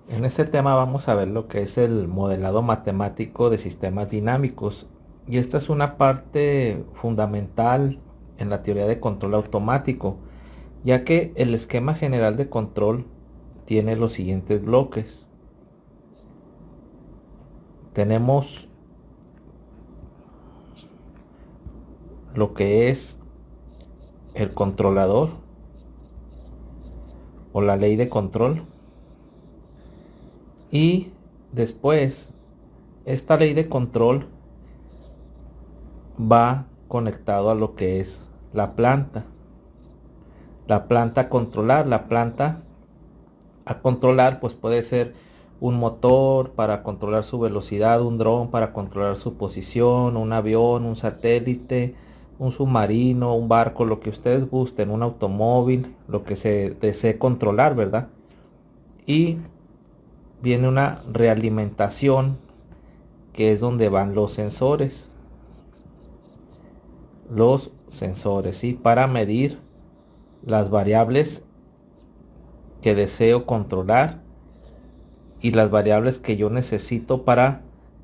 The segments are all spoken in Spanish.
En este tema vamos a ver lo que es el modelado matemático de sistemas dinámicos, y esta es una parte fundamental en la teoría de control automático, ya que el esquema general de control tiene los siguientes bloques. Tenemos lo que es el controlador o la ley de control, y después esta ley de control va conectado a lo que es la planta. La planta a controlar, pues puede ser un motor para controlar su velocidad, un dron para controlar su posición, un avión, un satélite, un submarino, un barco, lo que ustedes gusten, un automóvil, lo que se desee controlar, ¿verdad? Y viene una realimentación, que es donde van los sensores. Los sensores, ¿sí? Para medir las variables que deseo controlar y las variables que yo necesito para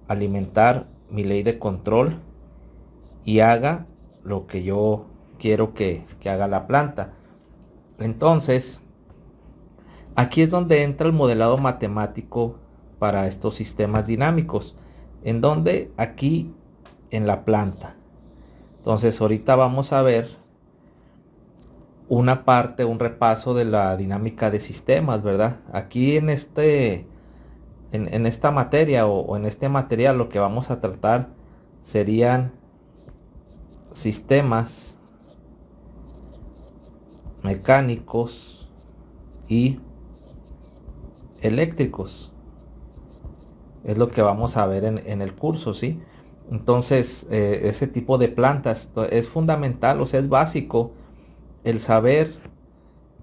alimentar mi ley de control y haga lo que yo quiero que haga la planta. Entonces, aquí es donde entra el modelado matemático para estos sistemas dinámicos, en donde aquí en la planta. Entonces, ahorita vamos a ver una parte, un repaso de la dinámica de sistemas, ¿verdad? Aquí en esta materia o en este material lo que vamos a tratar serían sistemas mecánicos y eléctricos. Es lo que vamos a ver en el curso, ¿sí? Entonces, ese tipo de plantas es fundamental, o sea, es básico el saber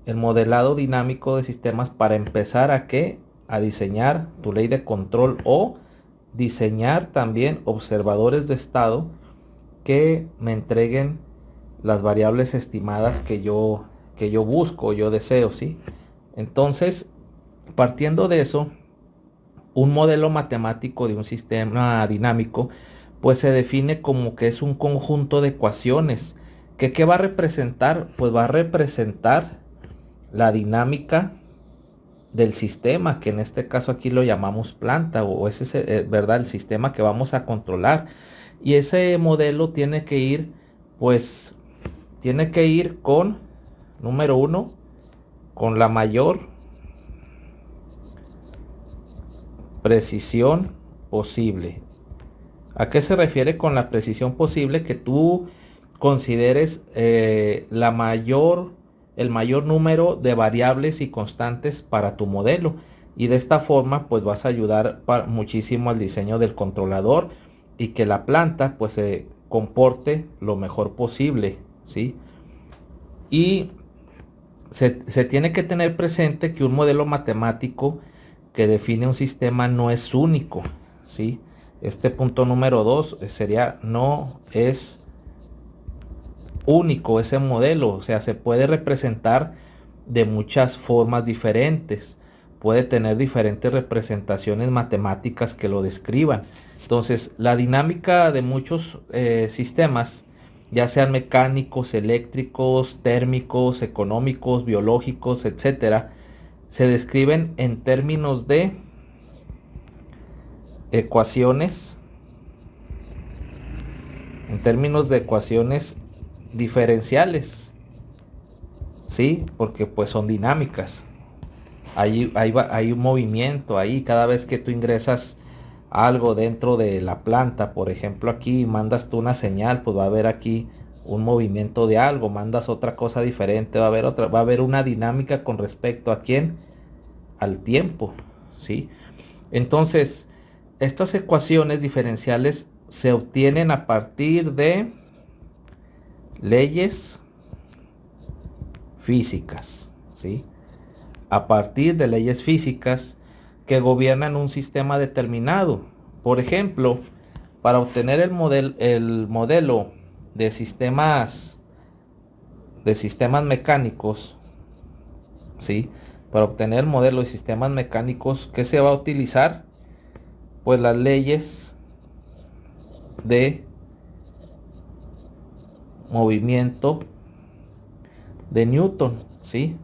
el modelado dinámico de sistemas para empezar a diseñar tu ley de control, o diseñar también observadores de estado que me entreguen las variables estimadas que yo busco, yo deseo, ¿sí? Entonces, partiendo de eso, un modelo matemático de un sistema dinámico pues se define como que es un conjunto de ecuaciones que ¿qué va a representar? Pues va a representar la dinámica del sistema, que en este caso aquí lo llamamos planta, o ese es, ¿verdad? El sistema que vamos a controlar. Y ese modelo pues, tiene que ir con, número uno, con la mayor precisión posible. ¿A qué se refiere con la precisión posible? Que tú consideres el mayor número de variables y constantes para tu modelo. Y de esta forma, pues vas a ayudar muchísimo al diseño del controlador y que la planta pues se comporte lo mejor posible, ¿sí? Y se tiene que tener presente que un modelo matemático que define un sistema no es único, ¿sí? Este punto número 2 sería: no es único ese modelo, o sea, se puede representar de muchas formas diferentes, puede tener diferentes representaciones matemáticas que lo describan. Entonces, la dinámica de muchos sistemas, ya sean mecánicos, eléctricos, térmicos, económicos, biológicos, etcétera, se describen ecuaciones, en términos de ecuaciones diferenciales, ¿sí? Porque pues son dinámicas. Hay un movimiento ahí cada vez que tú ingresas algo dentro de la planta. Por ejemplo, aquí mandas tú una señal, pues va a haber aquí un movimiento de algo. Mandas otra cosa diferente, va a haber una dinámica con respecto a quién, al tiempo, ¿sí? Entonces, estas ecuaciones diferenciales se obtienen a partir de leyes físicas, ¿sí? A partir de leyes físicas que gobiernan un sistema determinado. Por ejemplo, para obtener el modelo de sistemas mecánicos, ¿sí? Para obtener modelos y sistemas mecánicos, ¿qué se va a utilizar? Pues las leyes de movimiento de Newton, ¿sí?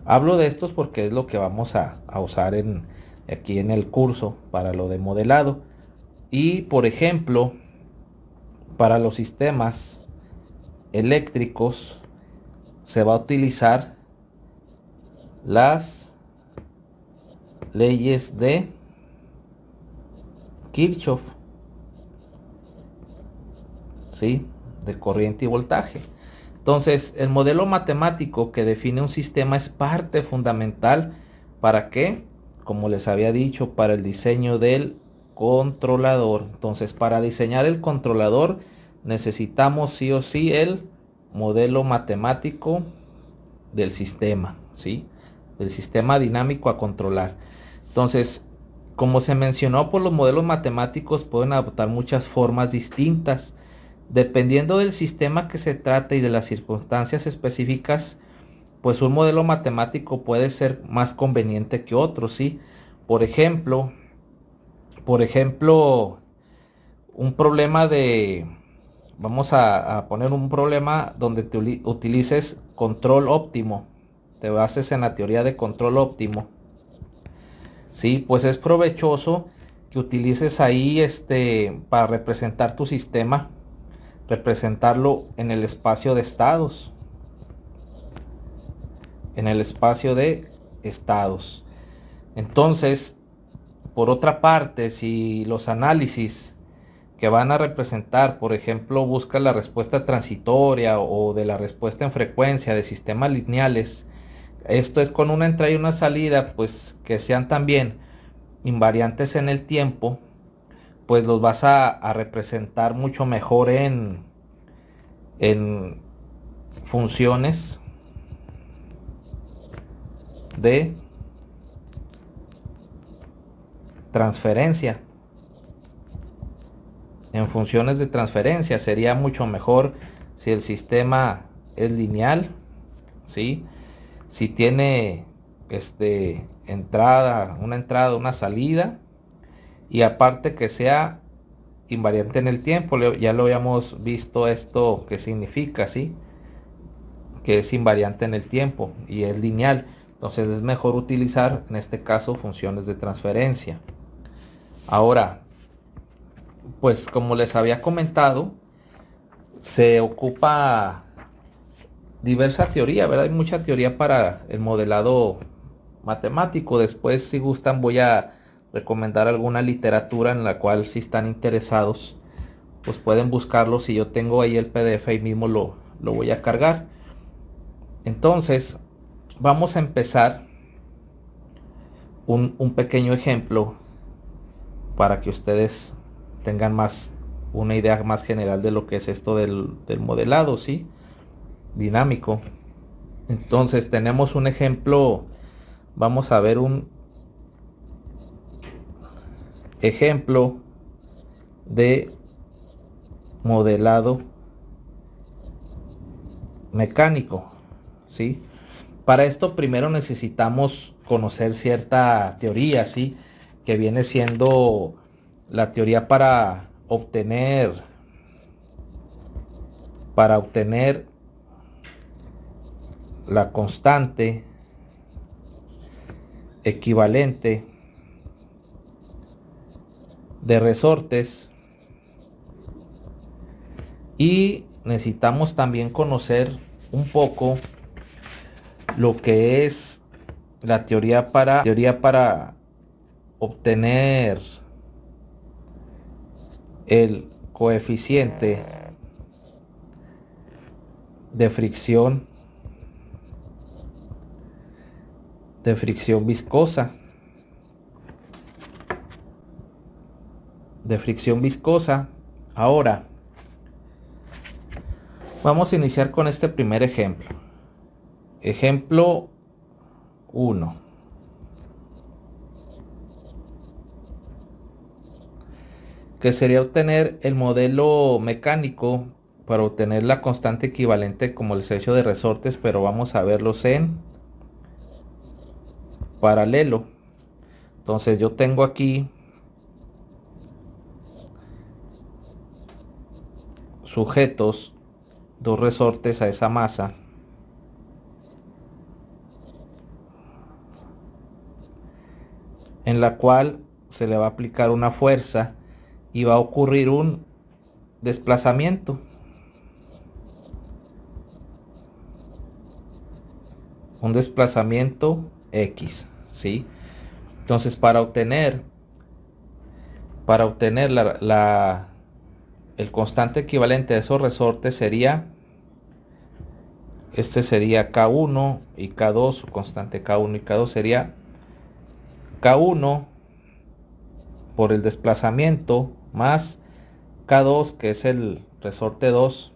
Hablo de estos porque es lo que vamos a usar aquí en el curso para lo de modelado. Y por ejemplo, para los sistemas eléctricos se va a utilizar las leyes de Kirchhoff, ¿sí? De corriente y voltaje. Entonces, el modelo matemático que define un sistema es parte fundamental. ¿Para qué? Como les había dicho, para el diseño del controlador. Entonces, para diseñar el controlador necesitamos sí o sí el modelo matemático del sistema, ¿sí? Del sistema dinámico a controlar. Entonces, como se mencionó, por los modelos matemáticos pueden adoptar muchas formas distintas. Dependiendo del sistema que se trate y de las circunstancias específicas, pues un modelo matemático puede ser más conveniente que otro, ¿sí? Por ejemplo, un problema vamos a poner un problema donde te utilices control óptimo. Te bases en la teoría de control óptimo. Sí, pues es provechoso que utilices ahí para representar tu sistema, representarlo en el espacio de estados. En el espacio de estados. Entonces, por otra parte, si los análisis que van a representar, por ejemplo, busca la respuesta transitoria o de la respuesta en frecuencia de sistemas lineales, esto es con una entrada y una salida, pues que sean también invariantes en el tiempo, pues los vas a representar mucho mejor en funciones de transferencia. En funciones de transferencia sería mucho mejor si el sistema es lineal, ¿sí? Si tiene una entrada, una salida, y aparte que sea invariante en el tiempo. Ya lo habíamos visto esto que significa, ¿sí? Que es invariante en el tiempo y es lineal. Entonces es mejor utilizar en este caso funciones de transferencia. Ahora, pues como les había comentado, se ocupa diversa teoría, ¿verdad? Hay mucha teoría para el modelado matemático. Después, si gustan, voy a recomendar alguna literatura en la cual, si están interesados, pues pueden buscarlo. Si yo tengo ahí el PDF, ahí mismo lo voy a cargar. Entonces, vamos a empezar un pequeño ejemplo para que ustedes tengan una idea más general de lo que es esto del modelado, ¿sí? Dinámico. Entonces tenemos un ejemplo, vamos a ver un ejemplo de modelado mecánico, ¿sí? Para esto primero necesitamos conocer cierta teoría, ¿sí? Que viene siendo la teoría para obtener la constante equivalente de resortes, y necesitamos también conocer un poco lo que es la teoría para obtener el coeficiente de fricción viscosa. Ahora vamos a iniciar con este primer ejemplo. Ejemplo 1. Que sería obtener el modelo mecánico para obtener la constante equivalente, como les he hecho, de resortes, pero vamos a verlos en paralelo. Entonces yo tengo aquí sujetos, dos resortes a esa masa, en la cual se le va a aplicar una fuerza y va a ocurrir un desplazamiento. Un desplazamiento X, ¿sí? Entonces para obtener el constante equivalente de esos resortes sería, este sería K1 y K2, su constante K1 y K2 sería K1 por el desplazamiento más K2, que es el resorte 2,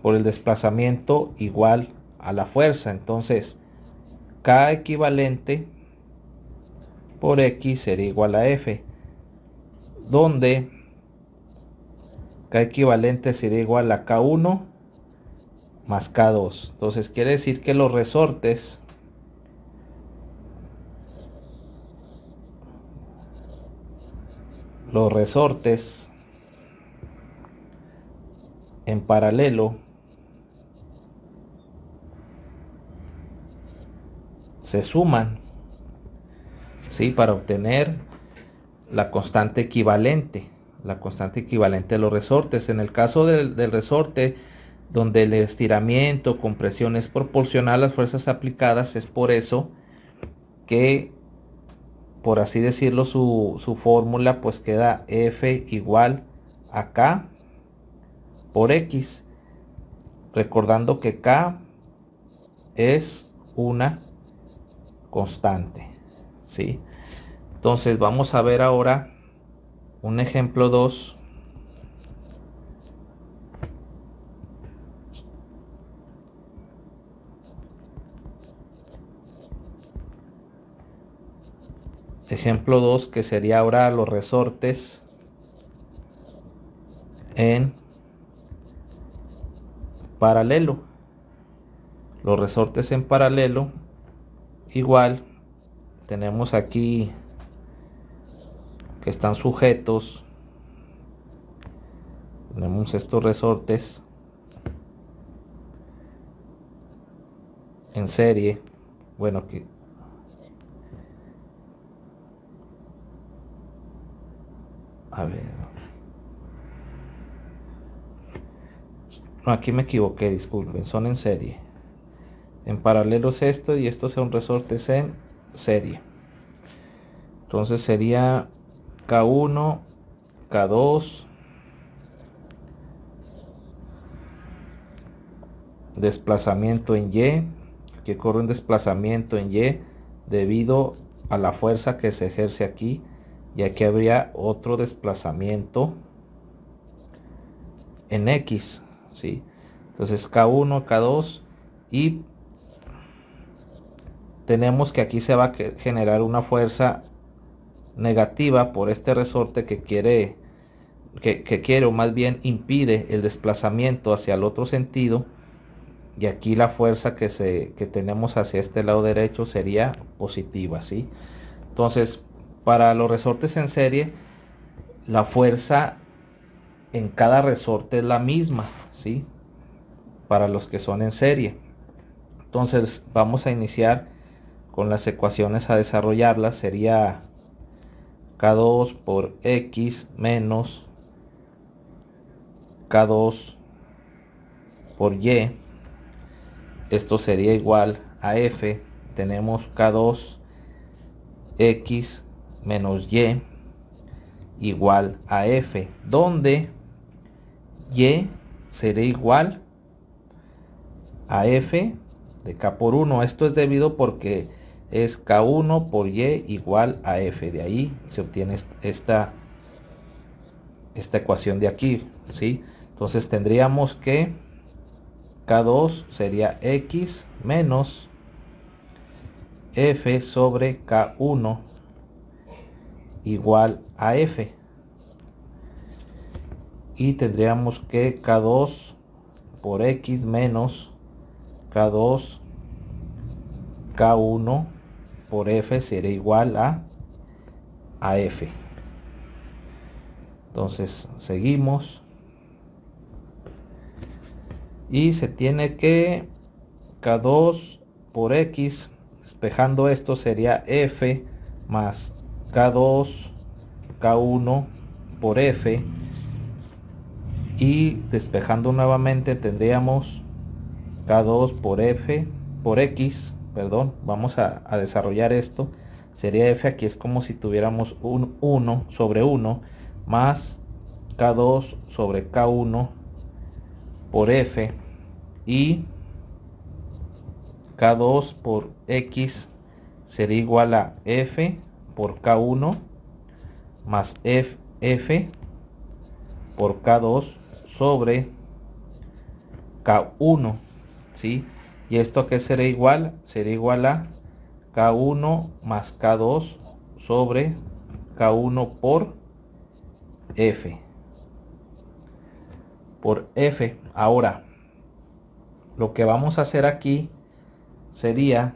por el desplazamiento igual a la fuerza. Entonces K equivalente por X sería igual a F, donde K equivalente sería igual a K1 más K2. Entonces quiere decir que los resortes en paralelo se suman, ¿sí? Para obtener la constante equivalente de los resortes. En el caso del resorte, donde el estiramiento o compresión es proporcional a las fuerzas aplicadas, es por eso que, por así decirlo, su fórmula pues queda F igual a K por X, recordando que K es una constante, ¿sí? Entonces vamos a ver ahora un ejemplo 2. Ejemplo 2, que sería ahora los resortes en paralelo. Los resortes en paralelo, igual tenemos aquí que están sujetos, tenemos estos resortes en serie. Bueno, aquí a ver, no, aquí me equivoqué, disculpen, son en serie. En paralelo es esto y estos son resortes en serie. Entonces sería K1, K2, desplazamiento en Y, que corre un desplazamiento en Y debido a la fuerza que se ejerce aquí, y aquí habría otro desplazamiento en X, ¿sí? Entonces K1, K2, y tenemos que aquí se va a generar una fuerza negativa por este resorte que quiere o más bien impide el desplazamiento hacia el otro sentido, y aquí la fuerza que tenemos hacia este lado derecho sería positiva, ¿sí? Entonces, para los resortes en serie, la fuerza en cada resorte es la misma, ¿sí? Para los que son en serie. Entonces vamos a iniciar con las ecuaciones a desarrollarlas. Sería K2 por X menos K2 por Y. Esto sería igual a F. Tenemos K2 X menos Y igual a F, donde Y será igual a F de K por 1. Esto es debido porque es K1 por Y igual a F. De ahí se obtiene esta ecuación de aquí, ¿sí? Entonces tendríamos que K2 sería X menos F sobre K1 igual a F. Y tendríamos que K2 por X menos K2 K1 por F sería igual a F. Entonces seguimos. Y se tiene que K2 por X, despejando esto sería F más K2, K1 por F. Y despejando nuevamente tendríamos K2 por F, por X, perdón, vamos a desarrollar esto. Sería F, aquí es como si tuviéramos un 1 sobre 1 más K2 sobre K1 por F, y K2 por X sería igual a F por K1 más F por K2 sobre K1, ¿sí? ¿Y esto a qué será igual? Será igual a K1 más K2 sobre K1 por F. Por F. Ahora, lo que vamos a hacer aquí sería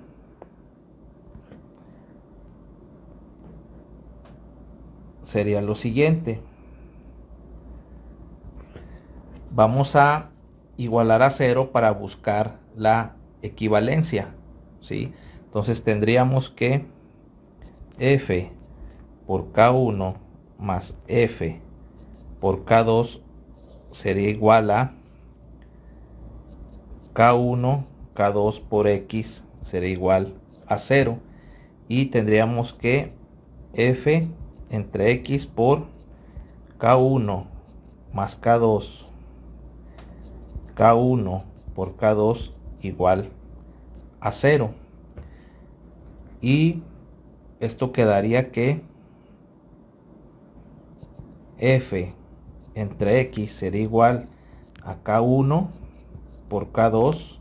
lo siguiente. Vamos a igualar a 0 para buscar la equivalencia, ¿sí? Entonces tendríamos que F por K1 más F por K2 sería igual a K1, K2 por X sería igual a 0. Y tendríamos que F entre X por K1 más K2, K1 por K2 igual a 0. Y esto quedaría que F entre X sería igual a K1 por K2,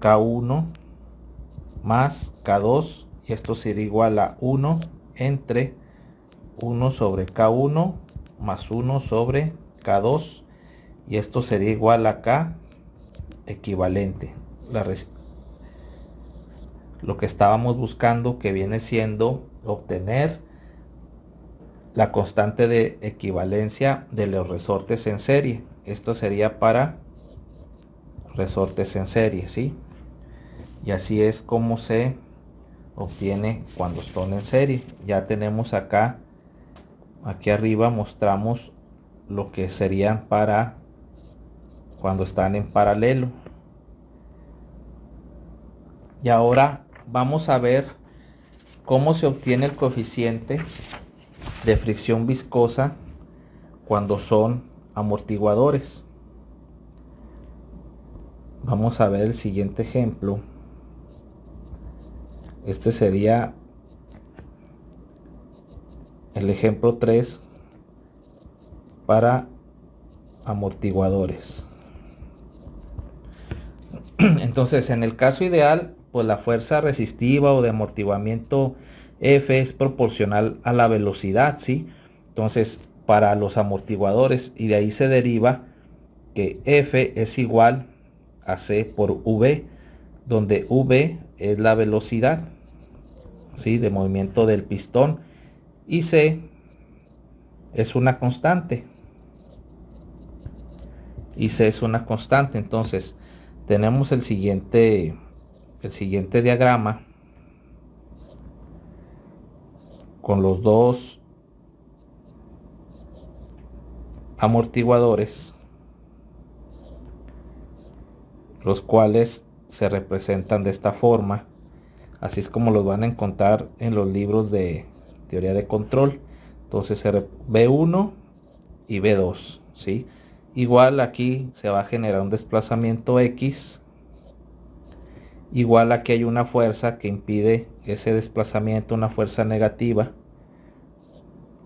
K1 más K2, y esto sería igual a 1 entre 1 sobre K1 más 1 sobre K2, y esto sería igual a K equivalente. Lo que estábamos buscando, que viene siendo obtener la constante de equivalencia de los resortes en serie. Esto sería para resortes en serie, ¿sí? Y así es como se obtiene cuando están en serie. Ya tenemos acá, aquí arriba mostramos lo que serían para cuando están en paralelo. Y ahora vamos a ver cómo se obtiene el coeficiente de fricción viscosa cuando son amortiguadores. Vamos a ver el siguiente ejemplo. Este sería el ejemplo 3 para amortiguadores. Entonces, en el caso ideal, pues la fuerza resistiva o de amortiguamiento F es proporcional a la velocidad, ¿sí? Entonces, para los amortiguadores, y de ahí se deriva que F es igual a C por V, donde V es la velocidad, ¿sí?, de movimiento del pistón, y C es una constante. Entonces tenemos el siguiente diagrama con los dos amortiguadores, los cuales se representan de esta forma. Así es como los van a encontrar en los libros de teoría de control. Entonces B1 y B2, ¿sí? Igual aquí se va a generar un desplazamiento X. Igual aquí hay una fuerza que impide ese desplazamiento, una fuerza negativa.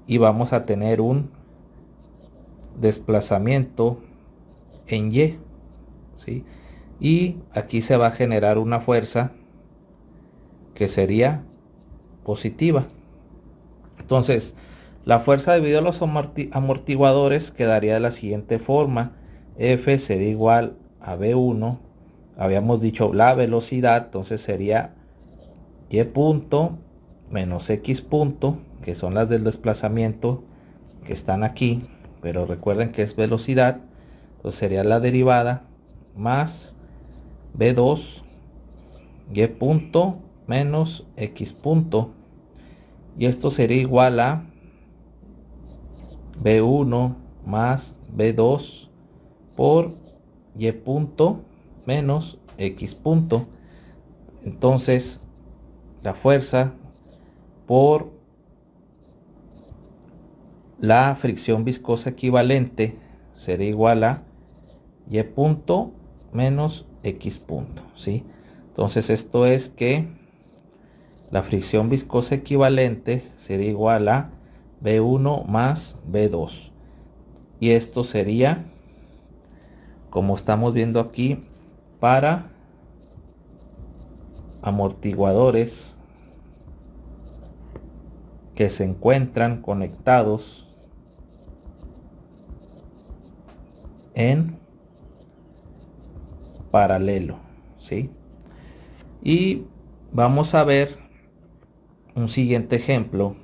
Y vamos a tener un desplazamiento en Y, ¿sí? Y aquí se va a generar una fuerza que sería positiva. Entonces, la fuerza debido a los amortiguadores quedaría de la siguiente forma. F sería igual a B1 habíamos dicho la velocidad, entonces sería y punto menos x punto, que son las del desplazamiento que están aquí, pero recuerden que es velocidad, entonces sería la derivada más b2 y punto menos x punto, y esto sería igual a b1 más b2 por y punto menos x punto. Entonces la fuerza por la fricción viscosa equivalente será igual a y punto menos x punto, ¿sí? Entonces esto es que la fricción viscosa equivalente será igual a b1 más b2, y esto sería, como estamos viendo aquí, para amortiguadores que se encuentran conectados en paralelo, ¿sí? Y vamos a ver un siguiente ejemplo,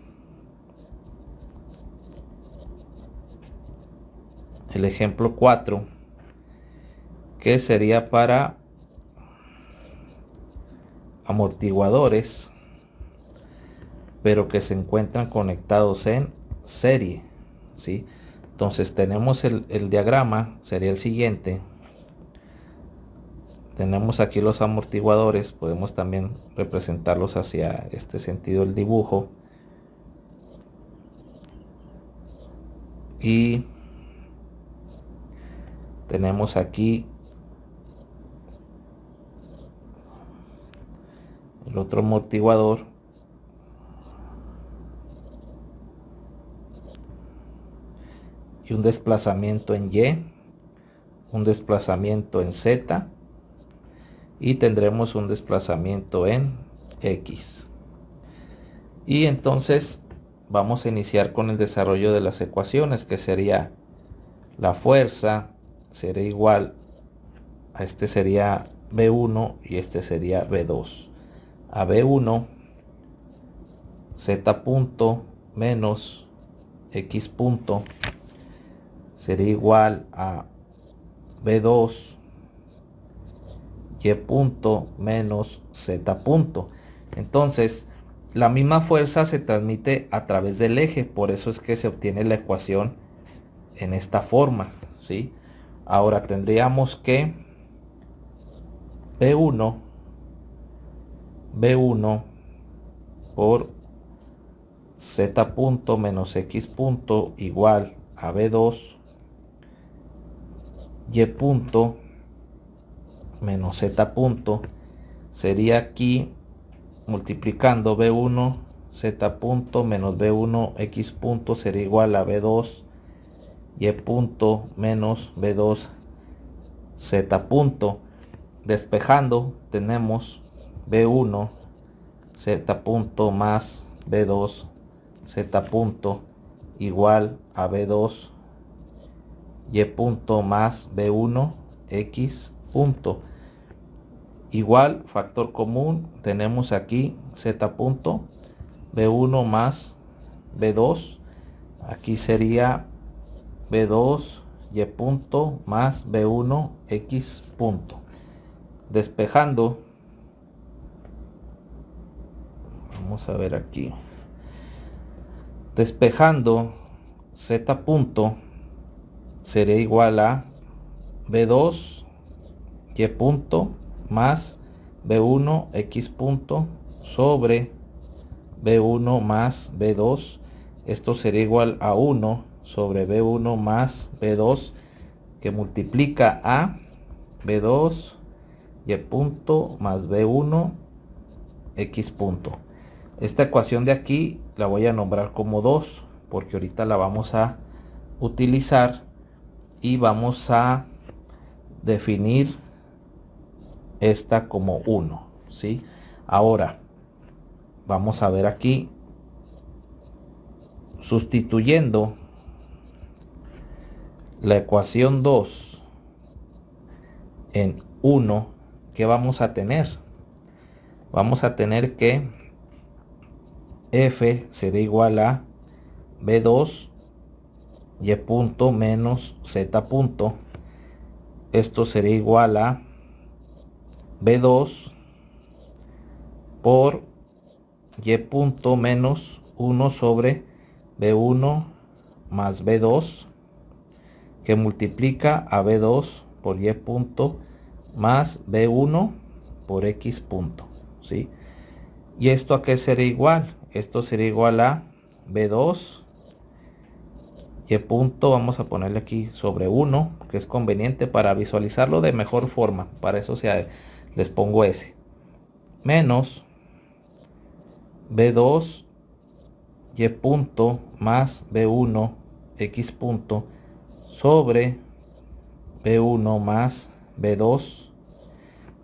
el ejemplo 4, que sería para amortiguadores pero que se encuentran conectados en serie, ¿sí? Entonces tenemos el diagrama, sería el siguiente. Tenemos aquí los amortiguadores, podemos también representarlos hacia este sentido el dibujo. Y tenemos aquí el otro amortiguador. Y un desplazamiento en Y, un desplazamiento en Z, y tendremos un desplazamiento en X. Y entonces vamos a iniciar con el desarrollo de las ecuaciones, que sería la fuerza será igual a este sería B1 y este sería B2. A B1 Z punto menos X punto sería igual a B2 Y punto menos Z punto. Entonces la misma fuerza se transmite a través del eje, por eso es que se obtiene la ecuación en esta forma, ¿sí? Ahora tendríamos que B1 por Z punto menos X punto igual a B2 Y punto menos Z punto, sería aquí multiplicando B1 Z punto menos B1 X punto sería igual a B2 Y punto menos B2 Z punto. Despejando tenemos B1 Z punto más B2 Z punto igual a B2 Y punto más B1 X punto. Igual, factor común, tenemos aquí Z punto, B1 más B2, aquí sería B2 Y punto más B1 X punto. Despejando, vamos a ver aquí, despejando Z punto sería igual a B2 Y punto más B1 X punto sobre B1 más B2. Esto sería igual a 1 sobre B1 más B2, que multiplica a B2 Y punto más B1 X punto. Esta ecuación de aquí la voy a nombrar como 2 porque ahorita la vamos a utilizar y vamos a definir esta como 1, ¿sí? Ahora vamos a ver aquí, sustituyendo la ecuación 2 en 1 ¿qué vamos a tener? Vamos a tener que F será igual a B2 Y punto menos Z punto. Esto será igual a B2 por Y punto menos 1 sobre B1 más B2, que multiplica a B2 por Y punto más B1 por X punto, ¿sí? ¿Y esto a qué será igual? Esto será igual a B2 Y punto, vamos a ponerle aquí sobre 1, que es conveniente para visualizarlo de mejor forma. Para eso les pongo S. Menos B2 Y punto más B1 X punto sobre B1 más B2.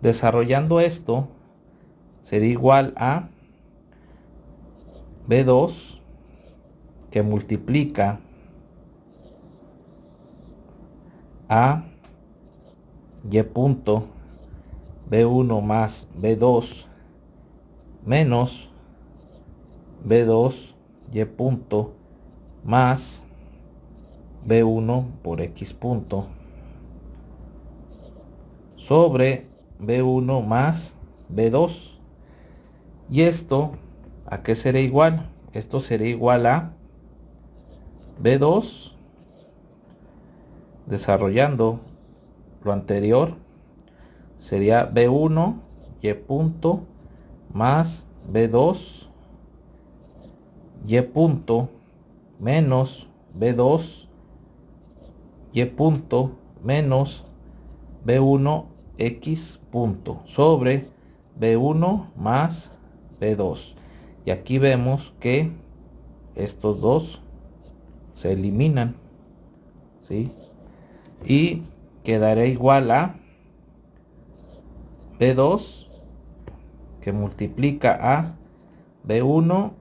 Desarrollando esto, sería igual a B2 que multiplica a Y punto B1 más B2 menos B2 Y punto más B1 por X punto sobre B1 más B2. ¿Y esto a qué será igual? Esto será igual a B2, desarrollando lo anterior, sería B1 Y punto más B2 Y punto menos B2 Y punto menos B1 X punto sobre B1 más B2. Y aquí vemos que estos dos se eliminan, ¿sí? Y quedará igual a B2 que multiplica a B1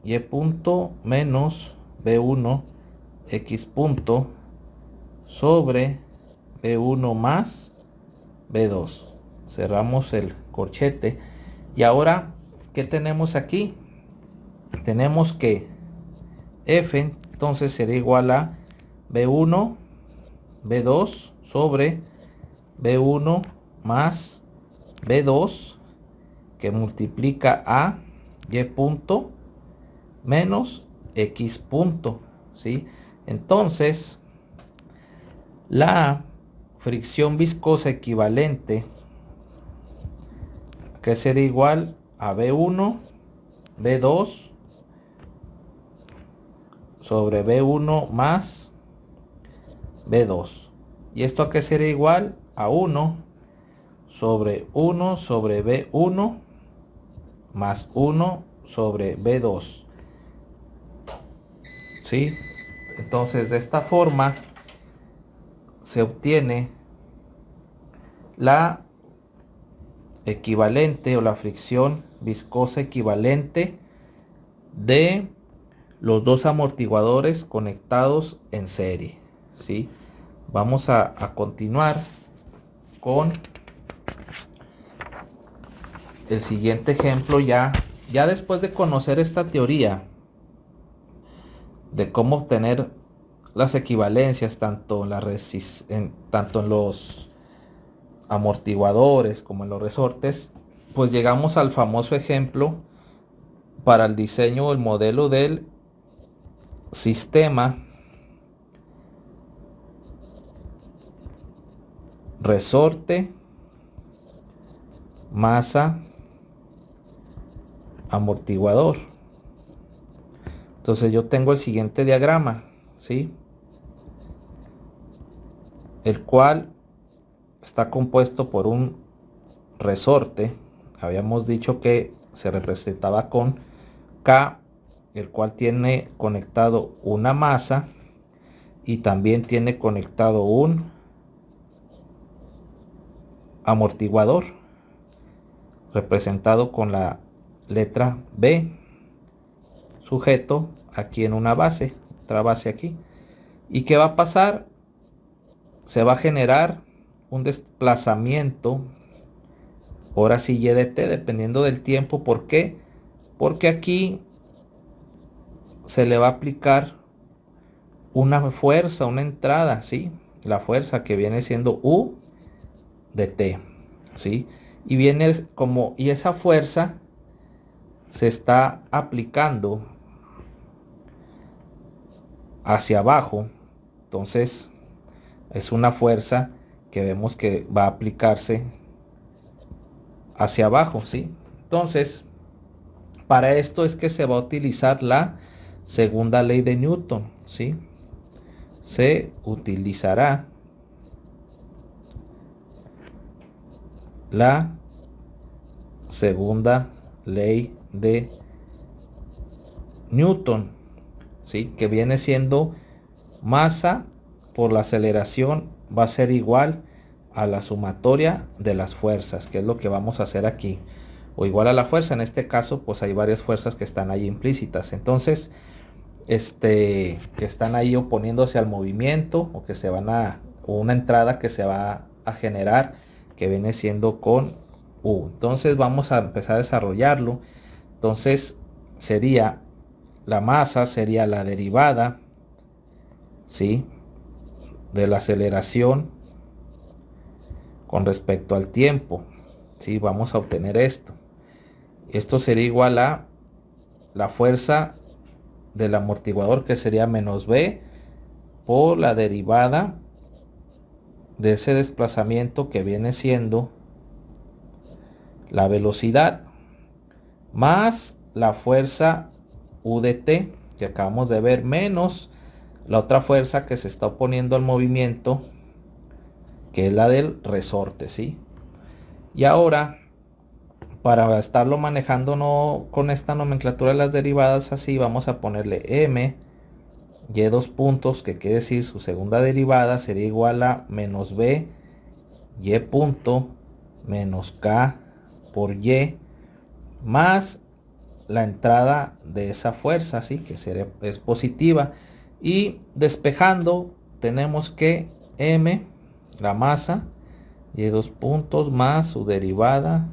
Y punto menos B1 X punto sobre B1 más B2. Cerramos el corchete. Y ahora, ¿qué tenemos aquí? Tenemos que F entonces será igual a B1 B2 sobre B1 más B2 que multiplica a Y punto menos X punto, ¿sí? Entonces, la fricción viscosa equivalente, que será igual a B1 B2 sobre B1 más B2. ¿Y esto a qué será igual? A 1 sobre B1 más 1 sobre B2. ¿Sí? Entonces, de esta forma se obtiene la equivalente o la fricción viscosa equivalente de los dos amortiguadores conectados en serie, ¿sí? Vamos a continuar con el siguiente ejemplo. Ya después de conocer esta teoría de cómo obtener las equivalencias tanto en los amortiguadores como en los resortes, pues llegamos al famoso ejemplo para el diseño o el modelo del sistema resorte, masa, amortiguador. Entonces yo tengo el siguiente diagrama, ¿sí? El cual está compuesto por un resorte. Habíamos dicho que se representaba con K, el cual tiene conectado una masa y también tiene conectado un amortiguador, representado con la letra B, sujeto aquí en una base, otra base aquí. ¿Y qué va a pasar? Se va a generar un desplazamiento Ahora sí y de t, dependiendo del tiempo. ¿Por qué? Porque aquí se le va a aplicar una fuerza, una entrada, ¿sí? La fuerza que viene siendo U de t, ¿sí? Y viene como, y esa fuerza se está aplicando hacia abajo. Entonces es una fuerza que vemos que va a aplicarse hacia abajo, ¿sí? Entonces, para esto es que se va a utilizar la segunda ley de Newton, ¿sí? Se utilizará la segunda ley de Newton, ¿sí? Que viene siendo masa por la aceleración va a ser igual a la sumatoria de las fuerzas, que es lo que vamos a hacer aquí, o igual a la fuerza. En este caso pues hay varias fuerzas que están ahí implícitas, entonces que están ahí oponiéndose al movimiento, o que se van a, o una entrada que se va a generar, que viene siendo con U. Entonces vamos a empezar a desarrollarlo. Entonces sería la masa, sería la derivada, ¿sí?, de la aceleración con respecto al tiempo, ¿sí? Vamos a obtener esto. Esto sería igual a la fuerza del amortiguador, que sería menos B por la derivada de ese desplazamiento, que viene siendo la velocidad, más la fuerza U de t, que acabamos de ver, menos la otra fuerza que se está oponiendo al movimiento, que es la del resorte, ¿sí? Y ahora, para estarlo manejando no con esta nomenclatura de las derivadas así, vamos a ponerle m, y dos puntos, que quiere decir su segunda derivada sería igual a menos b, y punto, menos k por y, más la entrada de esa fuerza, ¿sí?, que es positiva. Y despejando, tenemos que m, la masa, y dos puntos, más su derivada,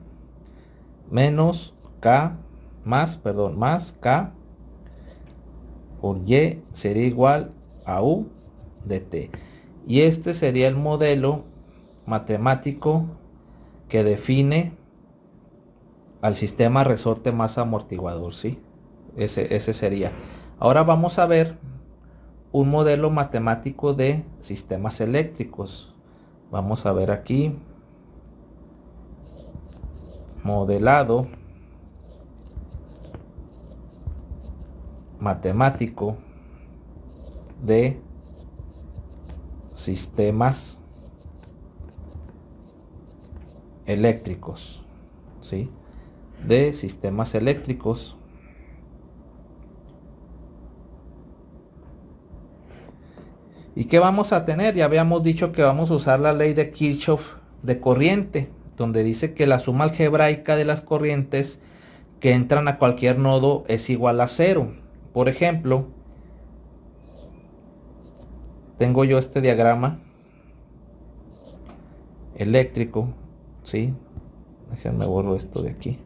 menos k, más k por y sería igual a U de t. Y este sería el modelo matemático que define al sistema resorte masa amortiguador, ¿sí? Ese sería. Ahora vamos a ver un modelo matemático de sistemas eléctricos. Vamos a ver aquí, modelado matemático de sistemas eléctricos, ¿sí? De sistemas eléctricos. ¿Y qué vamos a tener? Ya habíamos dicho que vamos a usar la ley de Kirchhoff de corriente, donde dice que la suma algebraica de las corrientes que entran a cualquier nodo es igual a 0. Por ejemplo, tengo yo este diagrama eléctrico, ¿sí? Déjenme borro esto de aquí.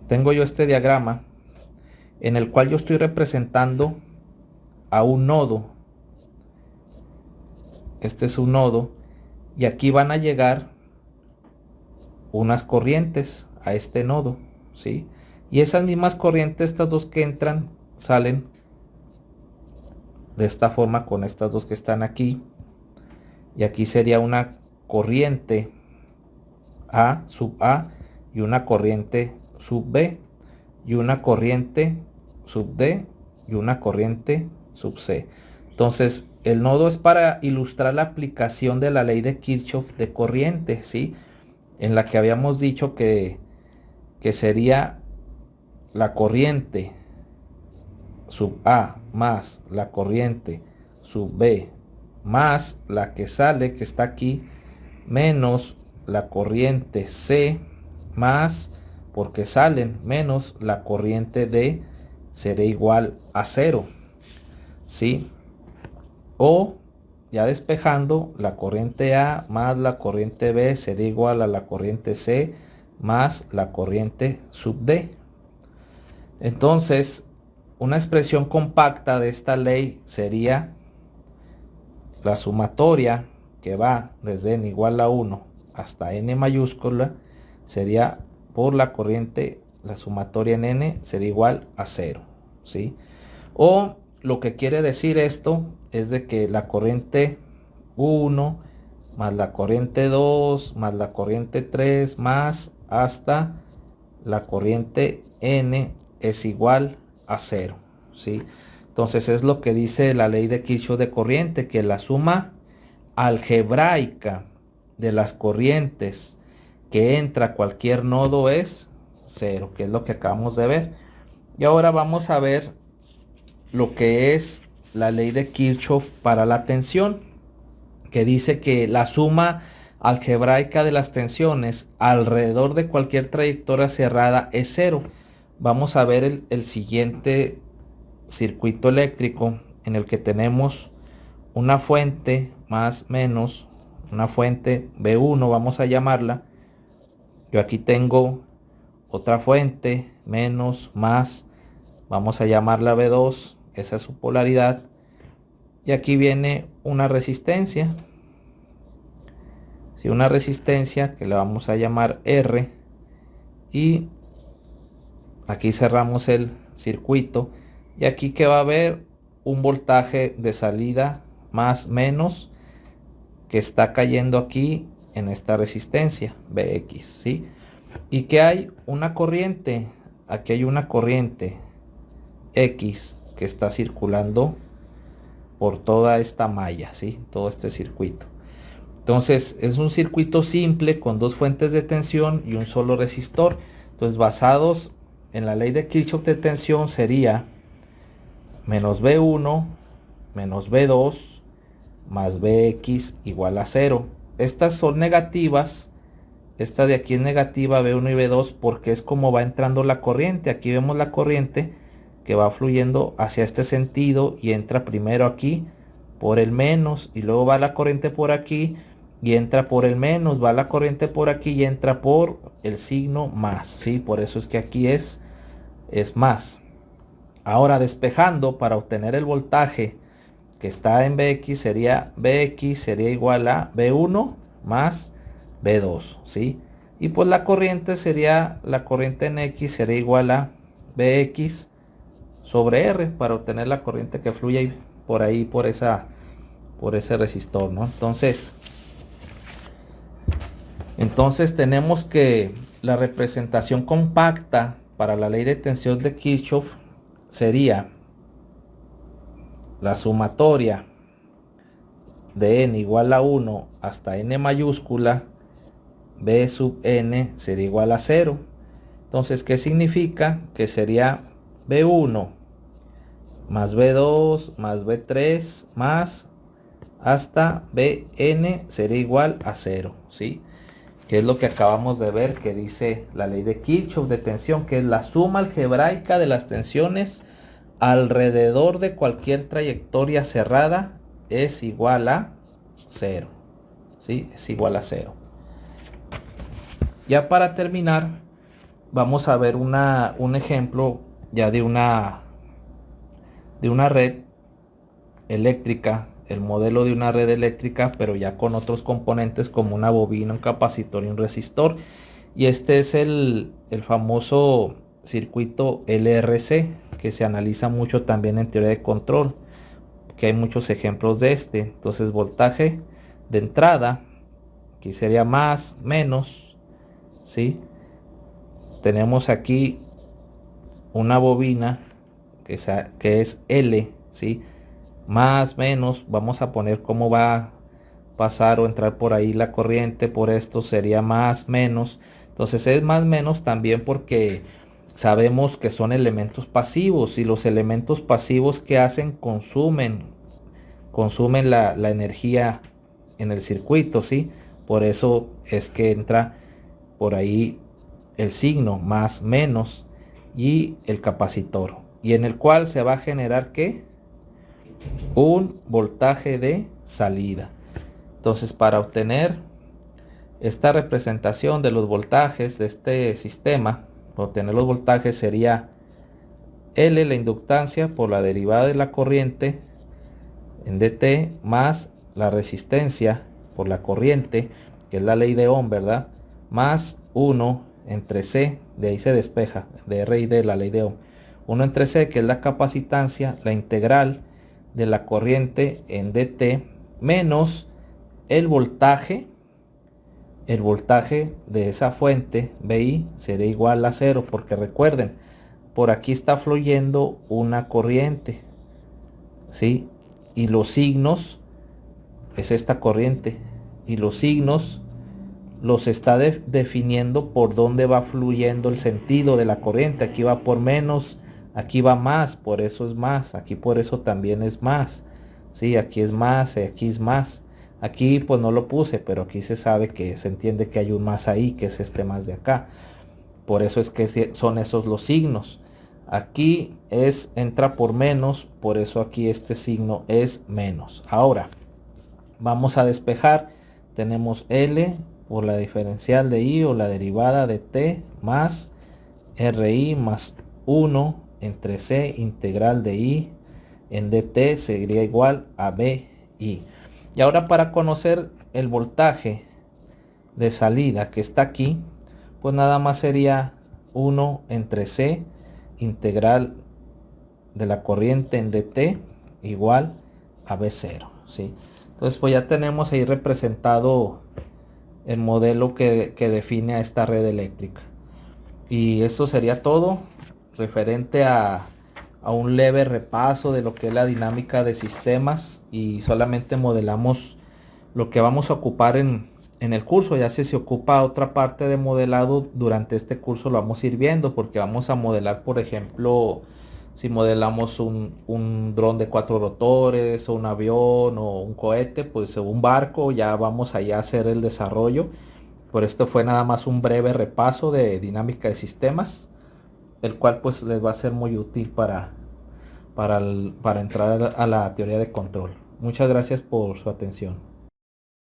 Tengo yo este diagrama en el cual yo estoy representando a un nodo. Este es un nodo, y aquí van a llegar unas corrientes a este nodo, ¿sí? Y esas mismas corrientes, estas dos que entran, salen de esta forma con estas dos que están aquí. Y aquí sería una corriente A sub A, y una corriente sub B, y una corriente sub D, y una corriente sub C. Entonces el nodo es para ilustrar la aplicación de la ley de Kirchhoff de corriente, ¿sí?, en la que habíamos dicho que sería la corriente sub A más la corriente sub B más la que sale, que está aquí, menos la corriente C más, porque salen, menos la corriente D, será igual a 0, ¿sí? O ya despejando, la corriente A más la corriente B sería igual a la corriente C más la corriente sub D. Entonces, una expresión compacta de esta ley sería la sumatoria que va desde n igual a 1 hasta n mayúscula, sería por la corriente, la sumatoria en n sería igual a 0, ¿sí? O lo que quiere decir esto es de que la corriente 1 más la corriente 2 más la corriente 3 más hasta la corriente n es igual a 0, ¿sí? Entonces es lo que dice la ley de Kirchhoff de corriente, que la suma algebraica de las corrientes que entra a cualquier nodo es 0, que es lo que acabamos de ver. Y ahora vamos a ver lo que es la ley de Kirchhoff para la tensión, que dice que la suma algebraica de las tensiones alrededor de cualquier trayectoria cerrada es 0. Vamos a ver el siguiente circuito eléctrico en el que tenemos una fuente más menos, una fuente B1 vamos a llamarla. Yo aquí tengo otra fuente menos más, vamos a llamarla B2, esa es su polaridad. Y aquí viene una resistencia, ¿sí? Una resistencia que le vamos a llamar R, y aquí cerramos el circuito. Y aquí que va a haber un voltaje de salida más menos que está cayendo aquí en esta resistencia Bx, ¿sí? Y que hay una corriente, aquí hay una corriente X que está circulando por toda esta malla, ¿sí? Todo este circuito. Entonces es un circuito simple con dos fuentes de tensión y un solo resistor. Entonces, basados en la ley de Kirchhoff de tensión, sería menos B1 menos B2 más Bx igual a 0. Estas son negativas. Esta de aquí es negativa, B1 y B2, porque es como va entrando la corriente. Aquí vemos la corriente que va fluyendo hacia este sentido y entra primero aquí por el menos, y luego va la corriente por aquí y entra por el menos, va la corriente por aquí y entra por el signo más, ¿sí? Por eso es que aquí es más. Ahora, despejando, para obtener el voltaje que está en Bx sería igual a B1 más B2, ¿sí? Y pues la corriente sería, la corriente en X sería igual a Bx sobre R, para obtener la corriente que fluye por ahí, por ese resistor, ¿no? Entonces tenemos que la representación compacta para la ley de tensión de Kirchhoff sería la sumatoria de n igual a 1 hasta n mayúscula, B sub n sería igual a 0. Entonces, ¿qué significa? Que sería B1 más B2 más B3 más hasta Bn sería igual a 0, ¿sí? Que es lo que acabamos de ver, que dice la ley de Kirchhoff de tensión, que es la suma algebraica de las tensiones alrededor de cualquier trayectoria cerrada es igual a 0, ¿sí? Es igual a 0. Ya para terminar, vamos a ver un ejemplo ya de una red eléctrica, el modelo de una red eléctrica, pero ya con otros componentes como una bobina, un capacitor y un resistor. Y este es el famoso circuito LRC, que se analiza mucho también en teoría de control, que hay muchos ejemplos de este. Entonces, voltaje de entrada, aquí sería más, menos, ¿sí? Tenemos aquí una bobina que es L, ¿sí? Más, menos, vamos a poner cómo va a pasar o entrar por ahí la corriente, por esto sería más, menos. Entonces es más, menos también porque sabemos que son elementos pasivos, y los elementos pasivos que hacen consumen la energía en el circuito, ¿sí? Por eso es que entra por ahí el signo más, menos y el capacitor, y en el cual se va a generar ¿qué? Un voltaje de salida. Entonces, para obtener esta representación de los voltajes de este sistema, obtener los voltajes sería L, la inductancia, por la derivada de la corriente en dt, más la resistencia por la corriente, que es la ley de Ohm, ¿verdad? Más 1 entre C, de ahí se despeja, de R y D, la ley de Ohm. 1 entre C, que es la capacitancia, la integral de la corriente en dt, menos el voltaje de esa fuente VI será igual a 0, porque recuerden, por aquí está fluyendo una corriente, ¿sí? Y los signos es esta corriente, y los signos los está definiendo por dónde va fluyendo el sentido de la corriente. Aquí va por menos, aquí va más, por eso es más, aquí por eso también es más, ¿sí? Aquí es más, aquí es más. Aquí pues no lo puse, pero aquí se sabe, que se entiende que hay un más ahí, que es este más de acá. Por eso es que son esos los signos. Aquí entra por menos, por eso aquí este signo es menos. Ahora vamos a despejar. Tenemos L por la diferencial de I o la derivada de T más RI más 1 entre C integral de I en dt sería igual a BI. Y ahora, para conocer el voltaje de salida que está aquí, pues nada más sería 1 entre C integral de la corriente en dt igual a B0, ¿sí? Entonces pues ya tenemos ahí representado el modelo que define a esta red eléctrica. Y esto sería todo referente a un leve repaso de lo que es la dinámica de sistemas, y solamente modelamos lo que vamos a ocupar en el curso. Ya si se ocupa otra parte de modelado durante este curso, lo vamos a ir viendo, porque vamos a modelar, por ejemplo, si modelamos un dron de 4 rotores, o un avión, o un cohete, pues un barco, ya vamos allá a hacer el desarrollo. Por esto fue nada más un breve repaso de dinámica de sistemas, el cual pues les va a ser muy útil para entrar a la teoría de control. Muchas gracias por su atención.